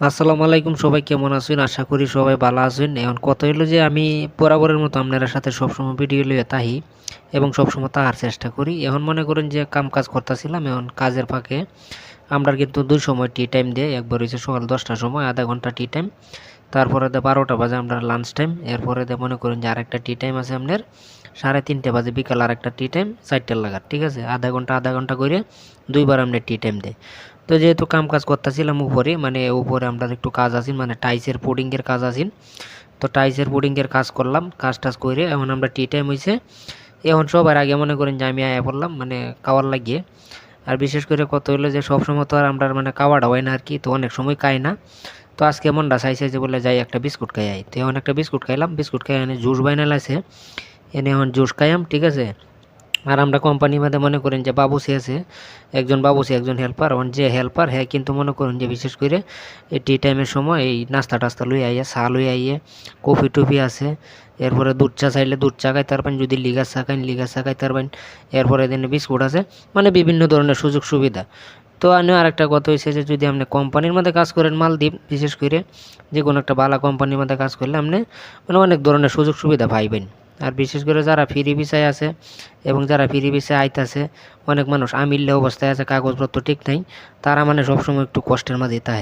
আসসালামু আলাইকুম, সবাই কেমন আছেন? আশা করি সবাই ভালো আছেন। এখন কথা হইলো যে আমি বরাবরের মতো আপনাদের সাথে সবসময় ভিডিও লইয়া তাহি এবং সবসময় তাহার চেষ্টা করি। এখন মনে করেন যে কাজ করতেছিলাম, এখন কাজের ফাঁকে আমরা কিন্তু দুই সময় টি টাইম দেয়। একবার হচ্ছে সকাল 10টার সময় আধা ঘন্টা টি টাইম, তারপরে 12টা বাজে আমরা লাঞ্চ টাইম, এরপরে মনে করেন যে আরেকটা টি টাইম আছে আপনার 3:30 বাজে বিকাল আরেকটা টি টাইম 4টা লাগার, ঠিক আছে? আধা ঘন্টা করে দুইবার আমরা টি টাইম দেয়। তো যেহেতু কাজ করতেছিলাম উপরে, মানে উপরে আমরা একটু কাজ আছেন, মানে টাইসের পুডিংয়ের কাজ আছেন। তো টাইসের পুডিংয়ের কাজ করলাম, কাজ করে এখন আমরা টি টাইম হয়েছে। এখন সবার আগে মনে করেন যে আমি আয়া পড়লাম, মানে খাওয়ার লাগিয়ে। আর বিশেষ করে কত হলো যে সবসময় তো আর আমরা মানে খাওয়াটা হয় না আর কি, তো অনেক সময় খাই না। তো আজকে মনটা চাইছে যে বলে যাই একটা বিস্কুট খাই আই, তো এখন একটা বিস্কুট খাইলাম। বিস্কুট খাই এনে জুস বাইনা লাইছে, এনে এখন জুস খাইলাম, ঠিক আছে? আর আমরা কোম্পানির মধ্যে মনে করেন যে বাবুসি আছে, একজন বাবুসি একজন হেল্পার। যে হেল্পার হ্যাঁ কিন্তু মনে করেন যে বিশেষ করে এই টি টাইমের সময় এই নাস্তা টাস্তা লই আইয়া, চা লই আইয়ে, কফি টফি আছে, এরপরে দুধ চা চাইলে দুধ চা খাইতে পারবেন, যদি লিগার চা খাইন লিগার চা খাইতে পারবেন। এরপরে দিনে বিস্কুট আছে, মানে বিভিন্ন ধরনের সুযোগ সুবিধা। তো আরেকটা কথা হয়েছে যে যদি আপনি কোম্পানির মধ্যে কাজ করেন মালদ্বীপ, বিশেষ করে যে কোনো একটা ভালো কোম্পানির মধ্যে কাজ করলে আপনি মানে অনেক ধরনের সুযোগ সুবিধা পাইবেন। আর বিশেষ করে যারা ফ্রি ভিসায় আছে এবং যারা ফ্রি ভিসায় আইতাছে, অনেক মানুষ আমিল্লে অবস্থায় আছে, কাগজপত্র ঠিক নাই, তারা মানে সবসময় একটু কষ্টের মাঝে থাকে।